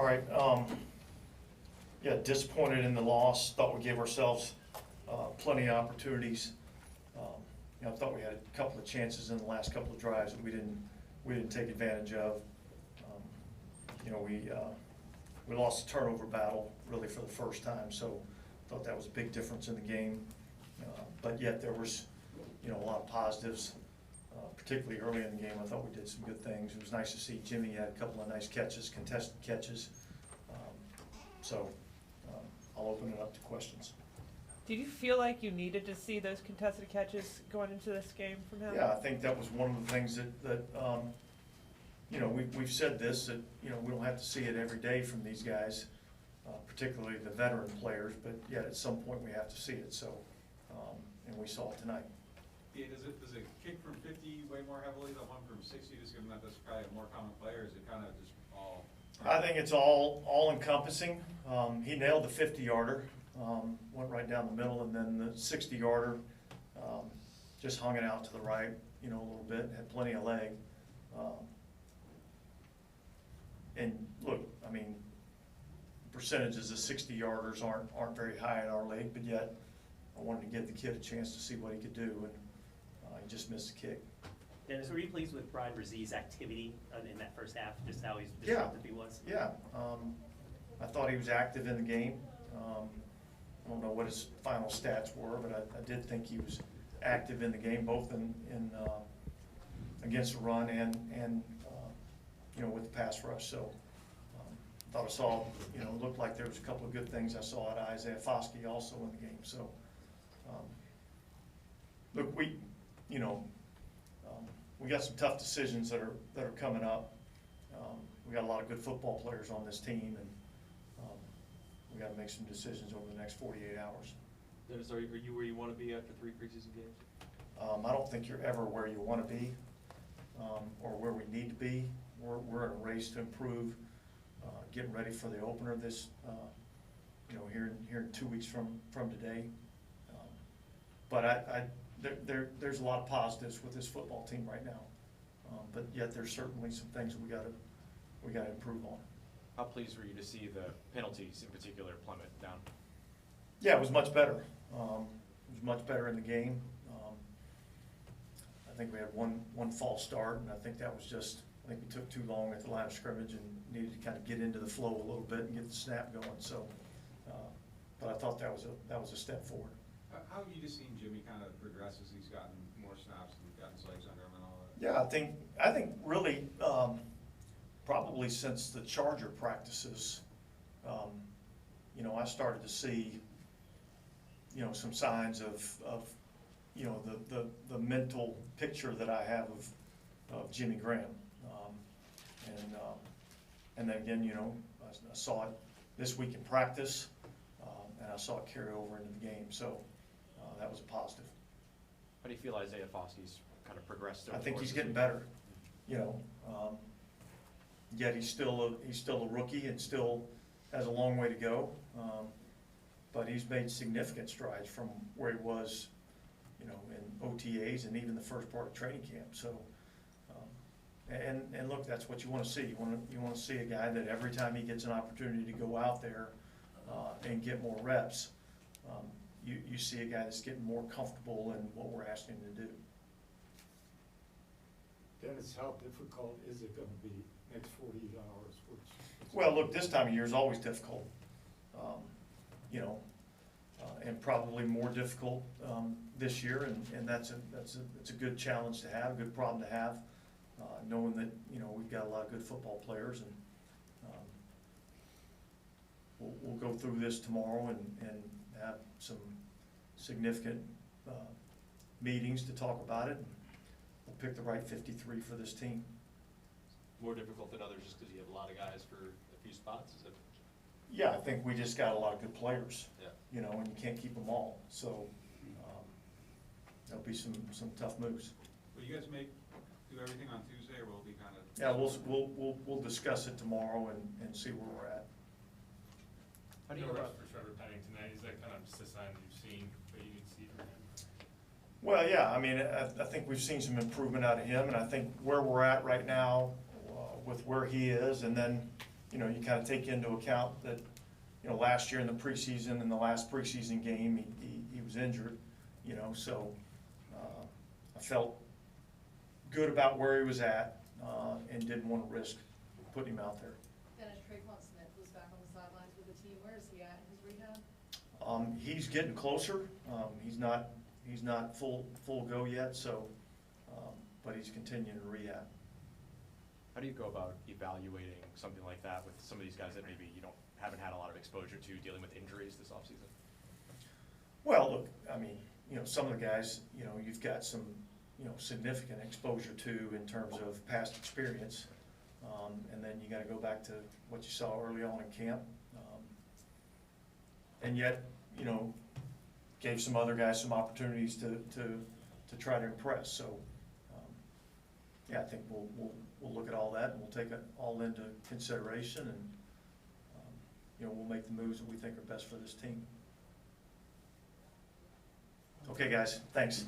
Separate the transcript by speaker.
Speaker 1: right. Yeah, disappointed in the loss. Thought we gave ourselves plenty of opportunities. I thought we had a couple of chances in the last couple of drives that we didn't take advantage of. We lost the turnover battle really for the first time, so thought that was a big difference in the game. But yet there was, a lot of positives, particularly early in the game. I thought we did some good things. It was nice to see Jimmy had a couple of nice catches, contested catches. I'll open it up to questions.
Speaker 2: Did you feel like you needed to see those contested catches going into this game from him?
Speaker 1: Yeah, I think that was one of the things that we've said this, that, we don't have to see it every day from these guys, particularly the veteran players, but yet at some point we have to see it, so, and we saw it tonight.
Speaker 3: Yeah, does it kick from 50 way more heavily than one from 60, just given that that's probably a more common player, or is it kind of just all?
Speaker 1: I think it's all encompassing. He nailed the 50-yarder, went right down the middle, and then the 60-yarder just hung it out to the right, a little bit, had plenty of leg. And look, I mean, percentages of 60-yarders aren't very high in our league, but yet I wanted to give the kid a chance to see what he could do, and he just missed the kick.
Speaker 4: Dennis, were you pleased with Brian Brzez's activity in that first half, just how he's disruptive he was?
Speaker 1: Yeah, I thought he was active in the game. I don't know what his final stats were, but I did think he was active in the game, both in against the run and with the pass rush. So thought I saw, it looked like there was a couple of good things I saw at Isaiah Foskey also in the game. So look, we got some tough decisions that are coming up. We got a lot of good football players on this team, and we got to make some decisions over the next 48 hours.
Speaker 5: Dennis, are you where you want to be after 3 preseason games?
Speaker 1: I don't think you're ever where you want to be or where we need to be. We're in a race to improve, getting ready for the opener this, here in 2 weeks from today. But there's a lot of positives with this football team right now. But yet there's certainly some things that we got to improve on.
Speaker 5: How pleased were you to see the penalties in particular plummet down?
Speaker 1: Yeah, it was much better. It was much better in the game. I think we had one false start, and I think that was just, I think we took too long at the line of scrimmage and needed to kind of get into the flow a little bit and get the snap going. So, but I thought that was a step forward.
Speaker 3: How have you just seen Jimmy kind of progress as he's gotten more snaps and gotten his legs under him and all that?
Speaker 1: Yeah, I think really probably since the Charger practices, I started to see some signs of the mental picture that I have of Jimmy Graham, and then again I saw it this week in practice, and I saw it carry over into the game. So that was a positive.
Speaker 5: How do you feel Isaiah Foskey's kind of progressed?
Speaker 1: I think he's getting better. Yet he's still a rookie and still has a long way to go. But he's made significant strides from where he was, in OTAs and even the first part of training camp. So, and look, that's what you want to see. You want to see a guy that every time he gets an opportunity to go out there and get more reps, you see a guy that's getting more comfortable in what we're asking him to do.
Speaker 6: Dennis, how difficult is it going to be next 48 hours?
Speaker 1: Well, look, this time of year is always difficult, and probably more difficult this year, and that's a good challenge to have, a good problem to have, knowing that we've got a lot of good football players, and we'll go through this tomorrow and have some significant meetings to talk about it. We'll pick the right 53 for this team.
Speaker 5: More difficult than others just because you have a lot of guys for a few spots? Is it?
Speaker 1: Yeah, I think we just got a lot of good players.
Speaker 5: Yeah.
Speaker 1: And you can't keep them all. So there'll be some tough moves.
Speaker 3: Will you guys do everything on Tuesday, or will it be kind of?
Speaker 1: Yeah, we'll discuss it tomorrow and see where we're at.
Speaker 5: How do you
Speaker 7: rush for Trevor Penning tonight? Is that kind of just a sign that you've seen what you can see from him?
Speaker 1: Well, yeah, I mean, I think we've seen some improvement out of him, and I think where we're at right now with where he is, and then you know, you kind of take into account that, you know, last year in the preseason, in the last preseason game, he was injured, you know, so I felt good about where he was at and didn't want to risk putting him out there.
Speaker 8: Dennis Traquan Smith was back on the sidelines with the team. Where is he at in his rehab?
Speaker 1: He's getting closer. He's not full go yet, so, but he's continuing to rehab.
Speaker 9: How do you go about evaluating something like that with some of these guys that maybe you haven't had a lot of exposure to dealing with injuries this offseason? Well,
Speaker 1: Look, I mean, you know, some of the guys, you know, you've got some, you know, significant exposure to in terms of past experience. And then you gotta go back to what you saw early on in camp. And yet, you know, gave some other guys some opportunities to try to impress. So, yeah, I think we'll look at all that and we'll take it all into consideration and, you know, we'll make the moves that we think are best for this team. Okay, guys, thanks.